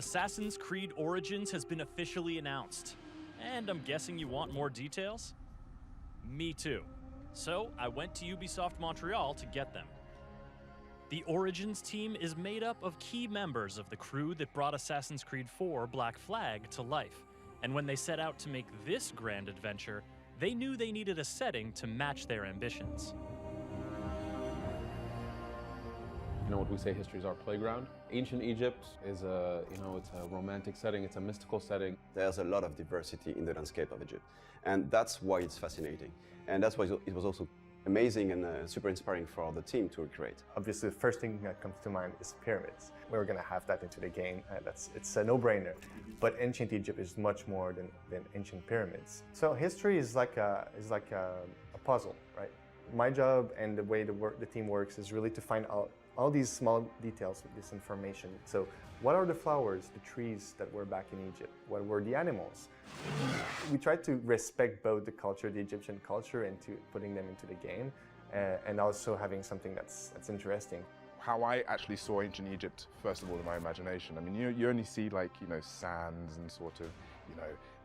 Assassin's Creed Origins has been officially announced. And I'm guessing you want more details? Me too. So I went to Ubisoft Montreal to get them. The Origins team is made up of key members of the crew that brought Assassin's Creed 4 Black Flag to life. And when they set out to make this grand adventure, they knew they needed a setting to match their ambitions. You know what we say, history is our playground. Ancient Egypt is it's a romantic setting, it's a mystical setting. There's a lot of diversity in the landscape of Egypt, and that's why it's fascinating. And that's why it was also amazing and super inspiring for the team to recreate. Obviously, the first thing that comes to mind is pyramids. We're going to have that into the game. It's a no-brainer. But ancient Egypt is much more than ancient pyramids. So history is like a puzzle, right? My job and the way the team works is really to find out all these small details with this information. So what are the flowers, the trees that were back in Egypt? What were the animals? We try to respect both the culture, the Egyptian culture, and to putting them into the game, and also having something that's interesting. How I actually saw ancient Egypt, first of all, in my imagination. I mean, you only see sands and sort of,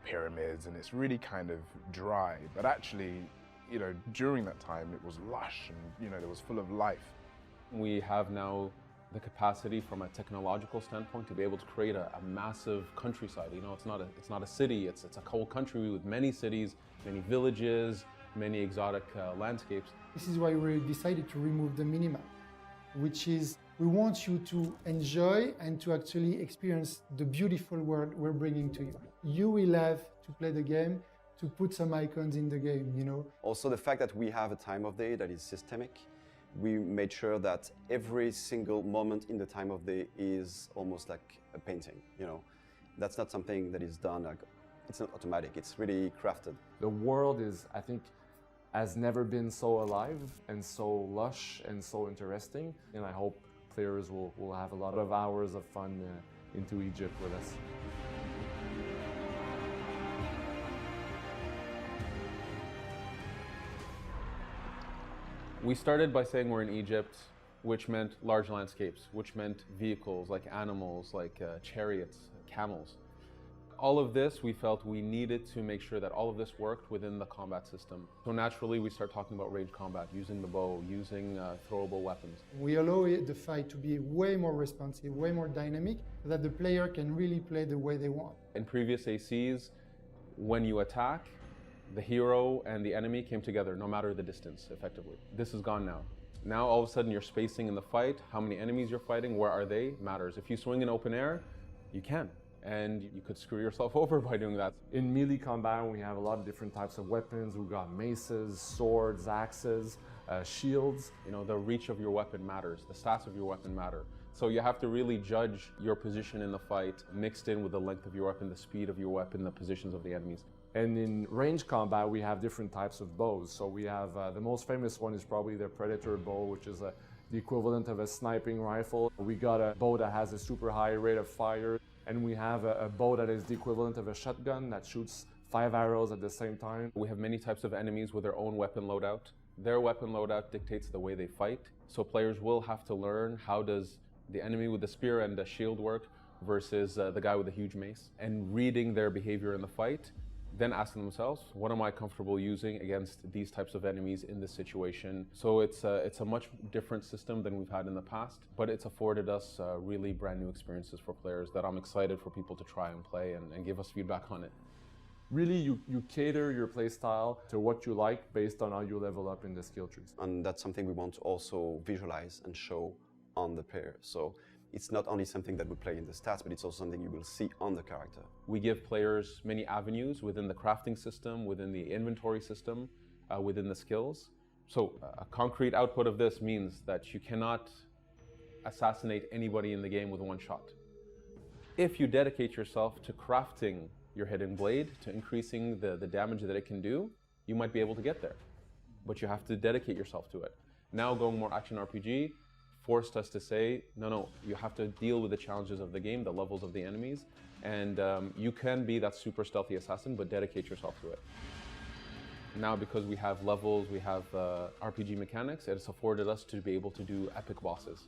pyramids, and it's really kind of dry. But actually, during that time, it was lush and, it was full of life. We have now the capacity from a technological standpoint to be able to create a massive countryside. It's not a city, it's a whole country with many cities, many villages, many exotic landscapes. This is why we decided to remove the minimap, which is we want you to enjoy and to actually experience the beautiful world we're bringing to you. You will have to play the game, to put some icons in the game, Also the fact that we have a time of day that is systemic. We made sure that every single moment in the time of day is almost like a painting, That's not something that is done, it's not automatic, it's really crafted. The world I think, has never been so alive and so lush and so interesting. And I hope players will have a lot of hours of fun into Egypt with us. We started by saying we're in Egypt, which meant large landscapes, which meant vehicles like animals, like chariots, camels. All of this, we felt we needed to make sure that all of this worked within the combat system. So naturally, we start talking about range combat, using the bow, using throwable weapons. We allow the fight to be way more responsive, way more dynamic, so that the player can really play the way they want. In previous ACs, when you attack, the hero and the enemy came together, no matter the distance, effectively. This is gone now. Now, all of a sudden, you're spacing in the fight. How many enemies you're fighting, where are they, matters. If you swing in open air, you can. And you could screw yourself over by doing that. In melee combat, we have a lot of different types of weapons. We've got maces, swords, axes, shields. The reach of your weapon matters. The stats of your weapon matter. So you have to really judge your position in the fight, mixed in with the length of your weapon, the speed of your weapon, the positions of the enemies. And in range combat, we have different types of bows. So we have, the most famous one is probably the Predator bow, which is the equivalent of a sniping rifle. We got a bow that has a super high rate of fire. And we have a bow that is the equivalent of a shotgun that shoots 5 arrows at the same time. We have many types of enemies with their own weapon loadout. Their weapon loadout dictates the way they fight. So players will have to learn how does the enemy with the spear and the shield work versus the guy with the huge mace. And reading their behavior in the fight, then asking themselves, what am I comfortable using against these types of enemies in this situation? So it's a much different system than we've had in the past, but it's afforded us really brand new experiences for players that I'm excited for people to try and play and give us feedback on it. Really, you cater your play style to what you like based on how you level up in the skill trees. And that's something we want to also visualize and show on the player. So it's not only something that we play in the stats, but it's also something you will see on the character. We give players many avenues within the crafting system, within the inventory system, within the skills. So a concrete output of this means that you cannot assassinate anybody in the game with one shot. If you dedicate yourself to crafting your hidden blade, to increasing the damage that it can do, you might be able to get there. But you have to dedicate yourself to it. Now going more action RPG, forced us to say, no, you have to deal with the challenges of the game, the levels of the enemies, and you can be that super stealthy assassin, but dedicate yourself to it. Now, because we have levels, we have RPG mechanics, it's afforded us to be able to do epic bosses.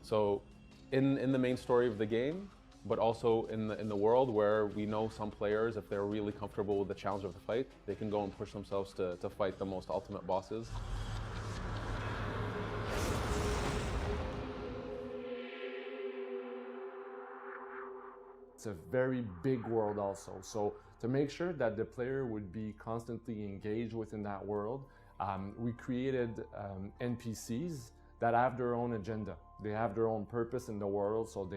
So in the main story of the game, but also in the world where we know some players, if they're really comfortable with the challenge of the fight, they can go and push themselves to fight the most ultimate bosses. It's a very big world also. So to make sure that the player would be constantly engaged within that world, we created NPCs that have their own agenda. They have their own purpose in the world, so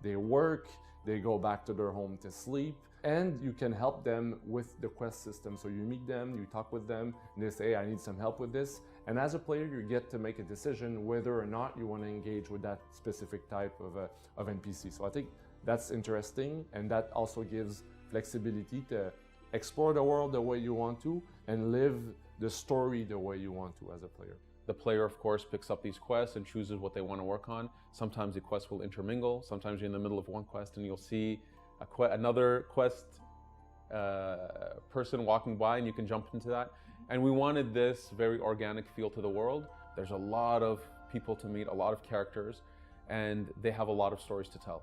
they work, they go back to their home to sleep, and you can help them with the quest system. So you meet them, you talk with them, and they say, hey, I need some help with this. And as a player, you get to make a decision whether or not you want to engage with that specific type of NPC. So I think that's interesting, and that also gives flexibility to explore the world the way you want to and live the story the way you want to as a player. The player, of course, picks up these quests and chooses what they want to work on. Sometimes the quests will intermingle. Sometimes you're in the middle of one quest and you'll see another quest person walking by and you can jump into that. And we wanted this very organic feel to the world. There's a lot of people to meet, a lot of characters, and they have a lot of stories to tell.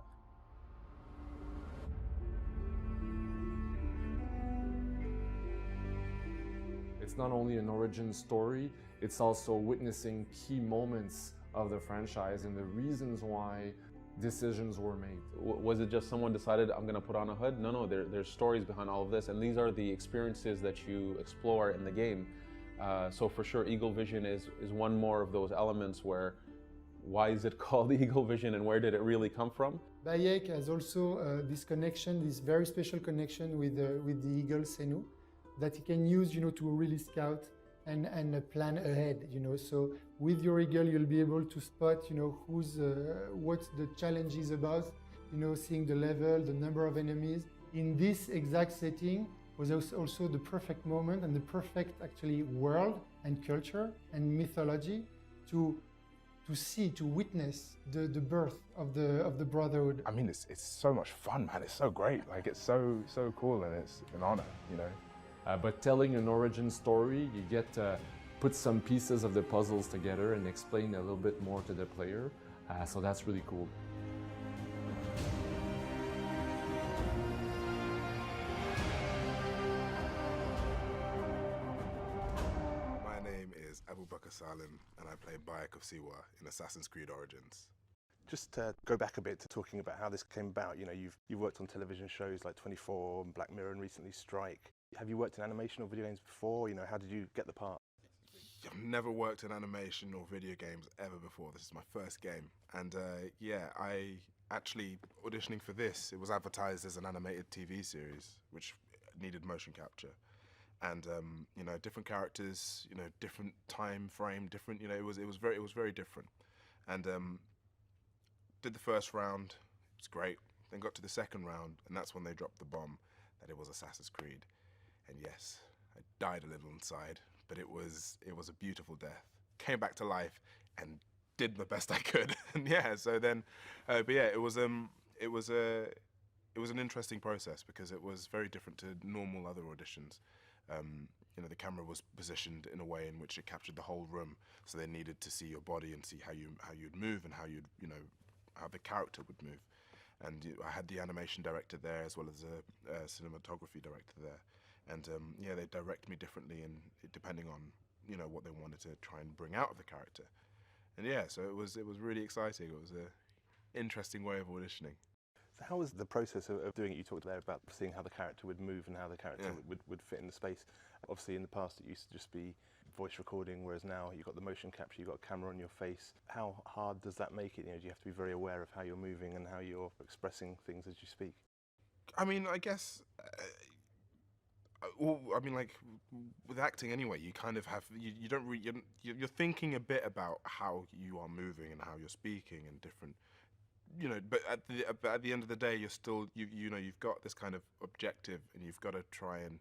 It's not only an origin story, it's also witnessing key moments of the franchise and the reasons why decisions were made. Was it just someone decided, I'm going to put on a hood? No, there's stories behind all of this, and these are the experiences that you explore in the game. So for sure, Eagle Vision is one more of those elements where, why is it called Eagle Vision and where did it really come from? Bayek has also this connection, this very special connection with the eagle Senu, that he can use, to really scout and plan ahead, So with your eagle, you'll be able to spot, what the challenge is about, seeing the level, the number of enemies. In this exact setting was also the perfect moment and the perfect, actually, world and culture and mythology to see, to witness the birth of the Brotherhood. I mean, it's so much fun, man. It's so great. Like, it's so cool, and it's an honor, But telling an origin story, you get to put some pieces of the puzzles together and explain a little bit more to the player. So that's really cool. My name is Abu Bakr Salim, and I play Bayek of Siwa in Assassin's Creed Origins. Just to go back a bit to talking about how this came about, you've worked on television shows like 24 and Black Mirror and recently Strike. Have you worked in animation or video games before? How did you get the part? I've never worked in animation or video games ever before. This is my first game. And I actually, auditioning for this, it was advertised as an animated TV series, which needed motion capture. And, different characters, different time frame, different, it was very different. And did the first round, it was great. Then got to the second round, and that's when they dropped the bomb that it was Assassin's Creed. And yes, I died a little inside, but it was a beautiful death. Came back to life and did the best I could. And yeah, so then, but yeah, it was an interesting process because it was very different to normal other auditions. The camera was positioned in a way in which it captured the whole room, so they needed to see your body and see how you'd move and how how the character would move. And I had the animation director there as well as a cinematography director there. And they direct me differently, and depending on what they wanted to try and bring out of the character. And yeah, so it was really exciting. It was an interesting way of auditioning. So how was the process of doing it? You talked there about seeing how the character would move and how the character would fit in the space. Obviously, in the past, it used to just be voice recording, whereas now you've got the motion capture, you've got a camera on your face. How hard does that make it? Do you have to be very aware of how you're moving and how you're expressing things as you speak? I mean, I guess. With acting anyway, you kind of have you don't really you're thinking a bit about how you are moving and how you're speaking and different, But at the end of the day, you're still you've got this kind of objective, and you've got to try and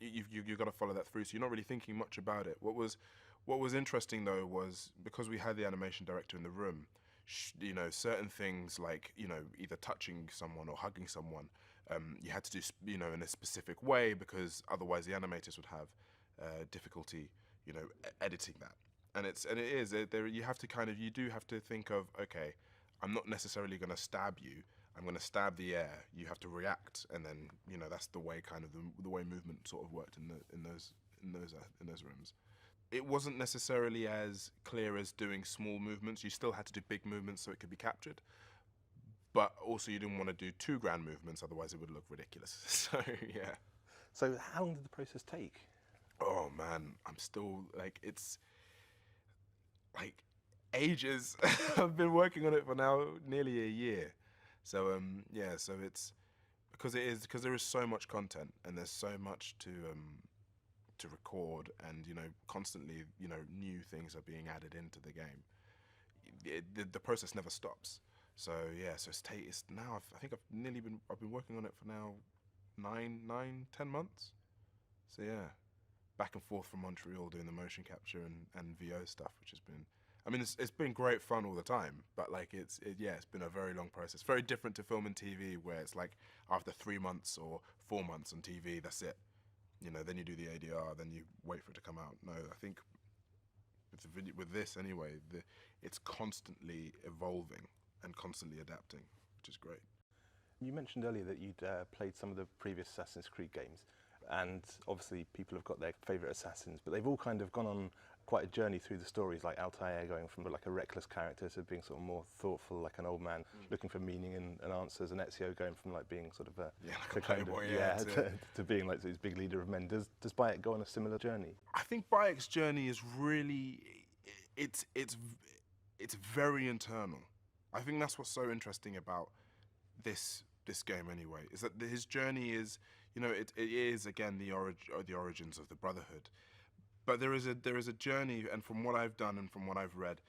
you've got to follow that through. So you're not really thinking much about it. What was interesting though was because we had the animation director in the room, certain things like either touching someone or hugging someone. You had to do, in a specific way because otherwise the animators would have difficulty, editing that. You do have to think of, okay, I'm not necessarily going to stab you. I'm going to stab the air. You have to react, and then that's the way kind of the way movement sort of worked in those rooms. It wasn't necessarily as clear as doing small movements. You still had to do big movements so it could be captured. But also you didn't want to do too grand movements, otherwise it would look ridiculous. So, yeah. So how long did the process take? Oh, man, I'm still, it's, ages. I've been working on it for now nearly a year. So, yeah, so it's, because there is so much content, and there's so much to record, and constantly new things are being added into the game. The process never stops. So yeah, so it's now I think I've been working on it for now 10 months. So yeah, back and forth from Montreal doing the motion capture and VO stuff, which has been, I mean, it's been great fun all the time, but it's been a very long process. Very different to film and TV, where it's like after 3 months or 4 months on TV, that's it. Then you do the ADR, then you wait for it to come out. No, I think with this anyway, it's constantly evolving and constantly adapting, which is great. You mentioned earlier that you'd played some of the previous Assassin's Creed games, and obviously people have got their favourite assassins, but they've all kind of gone on quite a journey through the stories, like Altair going from like a reckless character to being sort of more thoughtful, like an old man looking for meaning and answers, and Ezio going from like being sort of like a playboy, to being like this big leader of men. Does Bayek go on a similar journey? I think Bayek's journey is really, it's very internal. I think that's what's so interesting about this game anyway, is that his journey is, it is again the origins of the Brotherhood, but there is a journey, and from what I've done and from what I've read,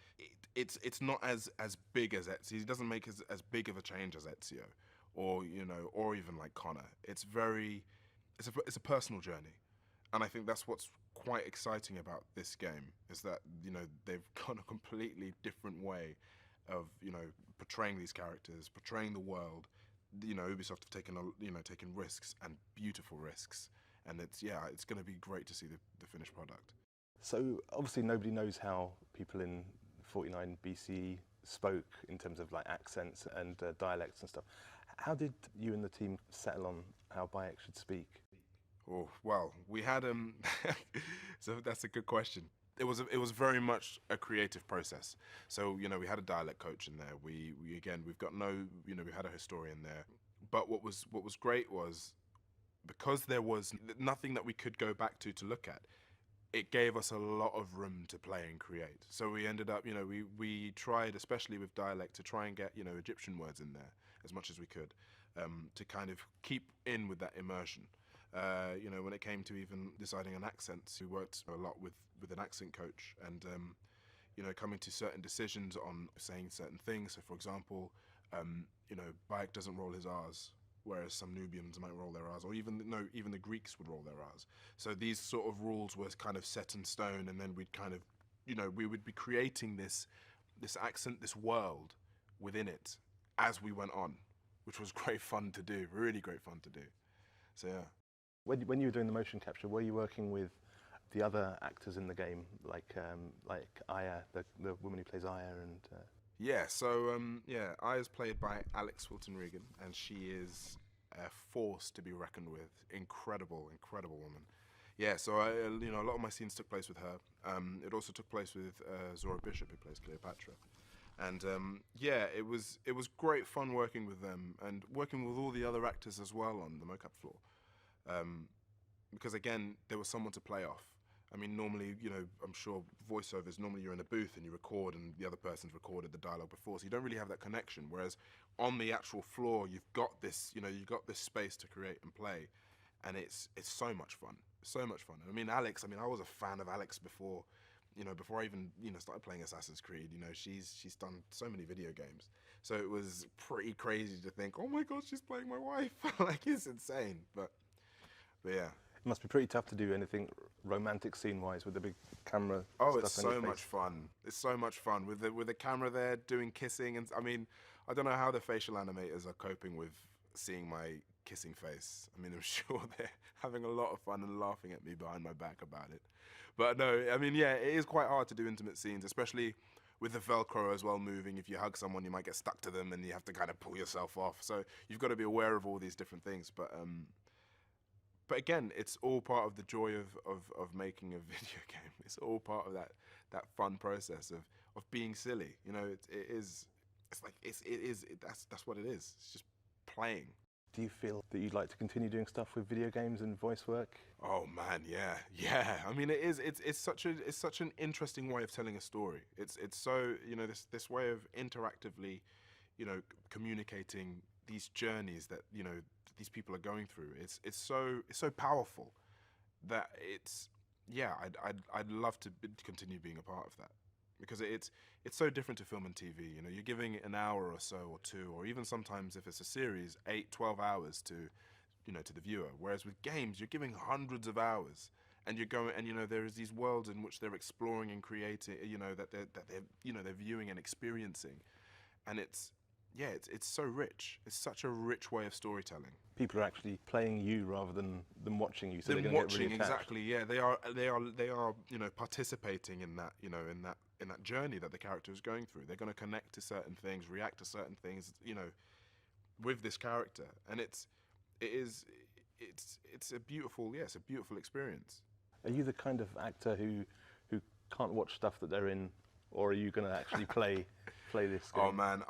it's not as big as Ezio. He doesn't make as big of a change as Ezio, or even like Connor. It's a personal journey, and I think that's what's quite exciting about this game, is that they've gone a completely different way of portraying these characters, portraying the world. Ubisoft have taken risks, and beautiful risks, and it's going to be great to see the finished product. So obviously nobody knows how people in 49 BCE spoke in terms of like accents and dialects and stuff. How did you and the team settle on how Bayek should speak? Oh well, we had so that's a good question. It was very much a creative process. So we had a dialect coach in there. We've got we had a historian there. But what was great was, because there was nothing that we could go back to look at, it gave us a lot of room to play and create. So we ended up, we tried, especially with dialect, to try and get Egyptian words in there as much as we could, to kind of keep in with that immersion. When it came to even deciding on accents, we worked a lot with an accent coach, and coming to certain decisions on saying certain things. So for example, Bayek doesn't roll his R's, whereas some Nubians might roll their R's, or even the Greeks would roll their R's. So these sort of rules were kind of set in stone, and then we'd kind of, we would be creating this accent, this world within it as we went on, which was great fun to do, really great fun to do. So yeah. When you were doing the motion capture, were you working with the other actors in the game, like Aya, the woman who plays Aya, and? Yeah, so Aya's played by Alex Wilton-Regan, and she is a force to be reckoned with. Incredible woman. Yeah, so a lot of my scenes took place with her. It also took place with Zora Bishop, who plays Cleopatra. And it was great fun working with them, and working with all the other actors as well on the mocap floor. Because again, there was someone to play off. I mean, normally, I'm sure voiceovers, normally you're in a booth and you record, and the other person's recorded the dialogue before, so you don't really have that connection. Whereas on the actual floor, you've got this, you've got this space to create and play, and it's so much fun, so much fun. I mean, Alex, I was a fan of Alex before, before I even, started playing Assassin's Creed. She's done so many video games, so it was pretty crazy to think, oh my God, she's playing my wife. It's insane, but yeah. It must be pretty tough to do anything romantic scene-wise with the big camera. Oh, it's so much fun. It's so much fun with the camera there doing kissing, and I mean, I don't know how the facial animators are coping with seeing my kissing face. I mean, I'm sure they're having a lot of fun and laughing at me behind my back about it. But no, I mean, yeah, it is quite hard to do intimate scenes, especially with the Velcro as well moving, if you hug someone, you might get stuck to them and you have to kind of pull yourself off. So you've got to be aware of all these different things. But again, it's all part of the joy of making a video game. It's all part of that fun process of being silly. You know, that's what it is. It's just playing. Do you feel that you'd like to continue doing stuff with video games and voice work? Oh man, yeah. I mean, it's such an interesting way of telling a story. It's so, you know, this way of interactively, you know, communicating these journeys that, you know, these people are going through. It's so powerful that I'd love to continue being a part of that, because it's so different to film and TV. You know, you're giving it an hour or so or two, or even sometimes if it's a series, 8, 12 hours to the viewer. Whereas with games, you're giving hundreds of hours, and you're going, and you know, there is these worlds in which they're exploring and creating, you know, that they're viewing and experiencing, and it's so rich. It's such a rich way of storytelling. People are actually playing you rather than watching you. So they're going to watching, get really attached. exactly. Yeah, they are you know, participating in that, you know, in that journey that the character is going through. They're going to connect to certain things, react to certain things, you know, with this character, and it's a beautiful experience. Are you the kind of actor who can't watch stuff that they're in, or are you going to actually play this game? Oh man,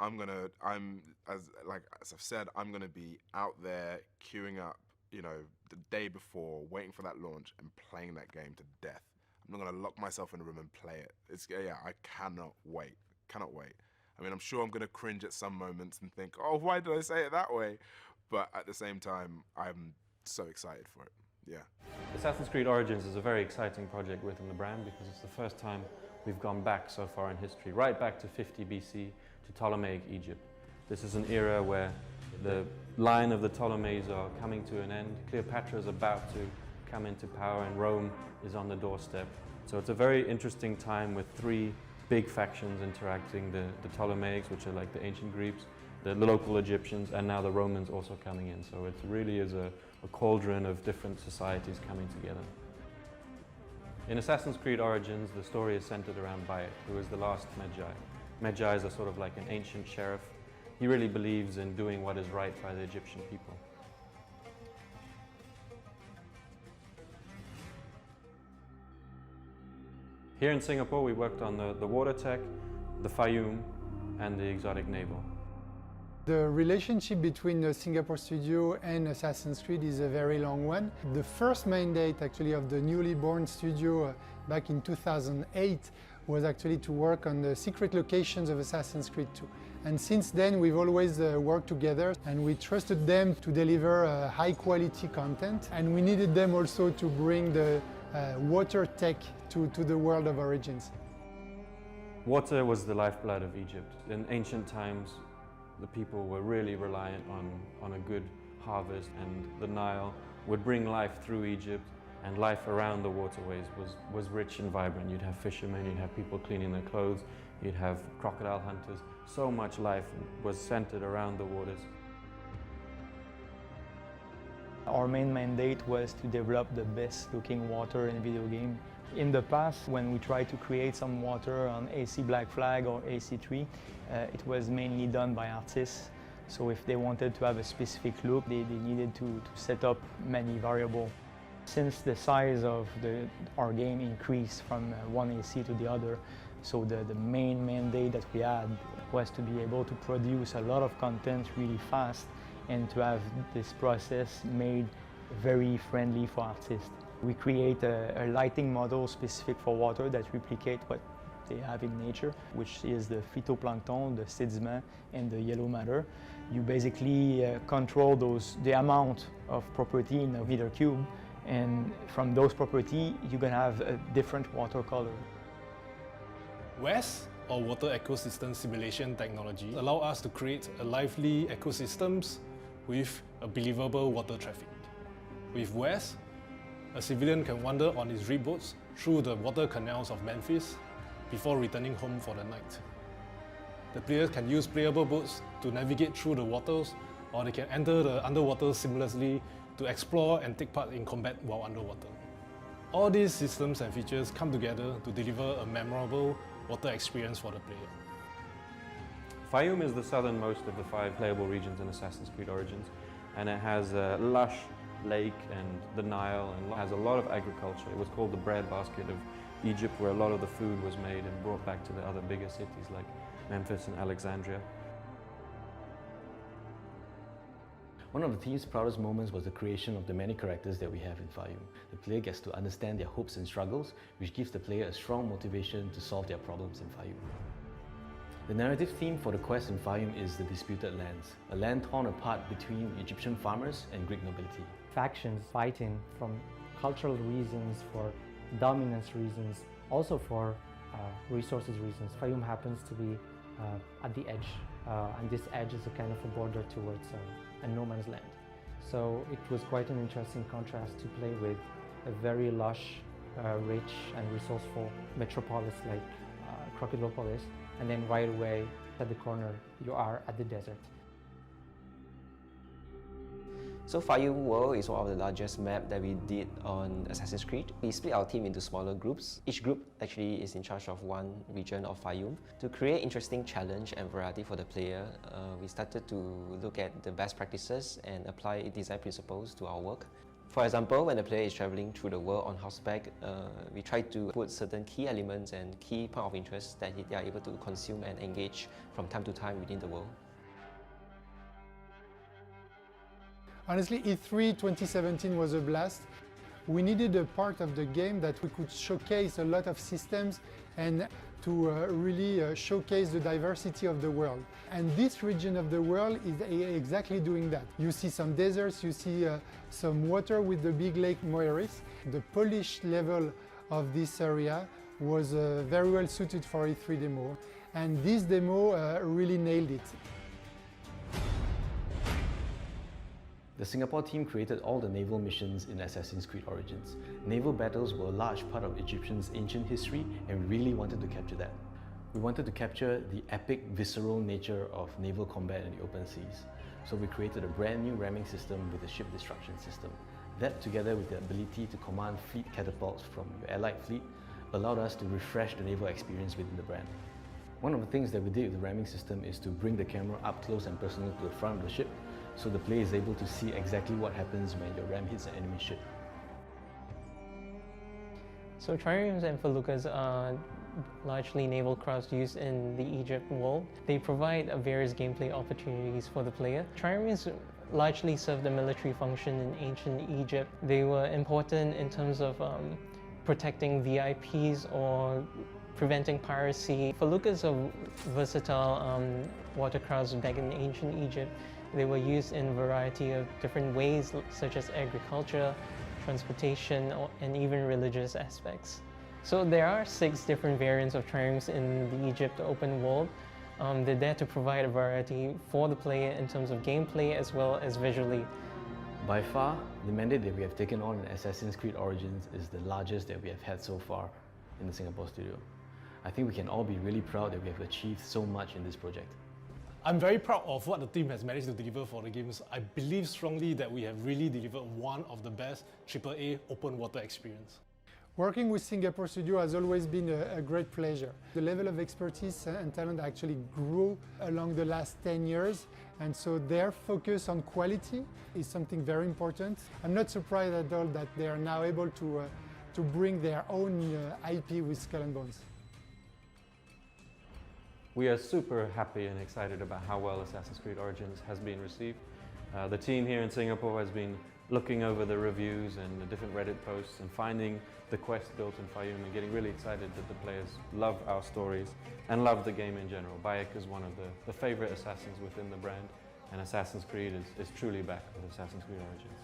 as I've said, I'm gonna be out there queuing up, you know, the day before, waiting for that launch and playing that game to death. I'm not gonna lock myself in a room and play it. I cannot wait. I mean, I'm sure I'm gonna cringe at some moments and think, oh, why did I say it that way? But at the same time, I'm so excited for it. Yeah. Assassin's Creed Origins is a very exciting project within the brand, because it's the first time we've gone back so far in history, right back to 50 BC to Ptolemaic Egypt. This is an era where the line of the Ptolemies are coming to an end. Cleopatra is about to come into power and Rome is on the doorstep. So it's a very interesting time with 3 big factions interacting, the Ptolemaics, which are like the ancient Greeks, the local Egyptians, and now the Romans also coming in. So it really is a cauldron of different societies coming together. In Assassin's Creed Origins, the story is centered around Bayek, who is the last Magi. Magi is a sort of like an ancient sheriff. He really believes in doing what is right by the Egyptian people. Here in Singapore, we worked on the water tech, the Fayum, and the exotic naval. The relationship between the Singapore studio and Assassin's Creed is a very long one. The first mandate actually of the newly born studio back in 2008 was actually to work on the secret locations of Assassin's Creed 2. And since then we've always worked together, and we trusted them to deliver high quality content, and we needed them also to bring the water tech to the world of Origins. Water was the lifeblood of Egypt. In ancient times, the people were really reliant on a good harvest, and the Nile would bring life through Egypt, and life around the waterways was rich and vibrant. You'd have fishermen, you'd have people cleaning their clothes, you'd have crocodile hunters. So much life was centered around the waters. Our main mandate was to develop the best looking water in a video game. In the past, when we tried to create some water on AC Black Flag or AC3, it was mainly done by artists. So if they wanted to have a specific look, they needed to set up many variables. Since the size of our game increased from one AC to the other, so the main mandate that we had was to be able to produce a lot of content really fast and to have this process made very friendly for artists. We create a lighting model specific for water that replicate what they have in nature, which is the phytoplankton, the sediment, and the yellow matter. You basically control the amount of property in a meter cube, and from those properties, you're gonna have a different water color. WES, or Water Ecosystem Simulation Technology, allow us to create a lively ecosystems with a believable water traffic. With WES, a civilian can wander on his rig boats through the water canals of Memphis before returning home for the night. The players can use playable boats to navigate through the waters, or they can enter the underwater seamlessly to explore and take part in combat while underwater. All these systems and features come together to deliver a memorable water experience for the player. Fayoum is the southernmost of the 5 playable regions in Assassin's Creed Origins, and it has a lush lake and the Nile, and has a lot of agriculture. It was called the breadbasket of Egypt, where a lot of the food was made and brought back to the other bigger cities like Memphis and Alexandria. One of the team's proudest moments was the creation of the many characters that we have in Fayoum. The player gets to understand their hopes and struggles, which gives the player a strong motivation to solve their problems in Fayoum. The narrative theme for the quest in Fayoum is the disputed lands, a land torn apart between Egyptian farmers and Greek nobility. Factions fighting from cultural reasons, for dominance reasons, also for resources reasons. Fayoum happens to be at the edge, and this edge is a kind of a border towards a no man's land. So it was quite an interesting contrast to play with a very lush, rich and resourceful metropolis like Crocodilopolis, and then right away at the corner you are at the desert. So Fayoum World is one of the largest maps that we did on Assassin's Creed. We split our team into smaller groups. Each group actually is in charge of one region of Fayoum. To create interesting challenge and variety for the player, we started to look at the best practices and apply design principles to our work. For example, when the player is traveling through the world on horseback, we try to put certain key elements and key point of interest that they are able to consume and engage from time to time within the world. Honestly, E3 2017 was a blast. We needed a part of the game that we could showcase a lot of systems and to really showcase the diversity of the world. And this region of the world is exactly doing that. You see some deserts, you see some water with the big lake Moeris. The polished level of this area was very well suited for E3 demo. And this demo really nailed it. The Singapore team created all the naval missions in Assassin's Creed Origins. Naval battles were a large part of Egyptians' ancient history, and we really wanted to capture that. We wanted to capture the epic, visceral nature of naval combat in the open seas. So we created a brand new ramming system with a ship destruction system. That, together with the ability to command fleet catapults from your allied fleet, allowed us to refresh the naval experience within the brand. One of the things that we did with the ramming system is to bring the camera up close and personal to the front of the ship, so the player is able to see exactly what happens when your ram hits an enemy ship. So triremes and feluccas are largely naval crafts used in the Egypt world. They provide various gameplay opportunities for the player. Triremes largely serve the military function in ancient Egypt. They were important in terms of protecting VIPs or preventing piracy. Feluccas are versatile watercrafts back in ancient Egypt. They were used in a variety of different ways, such as agriculture, transportation, and even religious aspects. So there are 6 different variants of triremes in the Egypt open world. They're there to provide a variety for the player in terms of gameplay as well as visually. By far, the mandate that we have taken on in Assassin's Creed Origins is the largest that we have had so far in the Singapore studio. I think we can all be really proud that we have achieved so much in this project. I'm very proud of what the team has managed to deliver for the games. I believe strongly that we have really delivered one of the best AAA open water experience. Working with Singapore Studio has always been a great pleasure. The level of expertise and talent actually grew along the last 10 years, and so their focus on quality is something very important. I'm not surprised at all that they are now able to bring their own IP with Skull and Bones. We are super happy and excited about how well Assassin's Creed Origins has been received. The team here in Singapore has been looking over the reviews and the different Reddit posts and finding the quest built in Fayoum and getting really excited that the players love our stories and love the game in general. Bayek is one of the favorite assassins within the brand, and Assassin's Creed is truly back with Assassin's Creed Origins.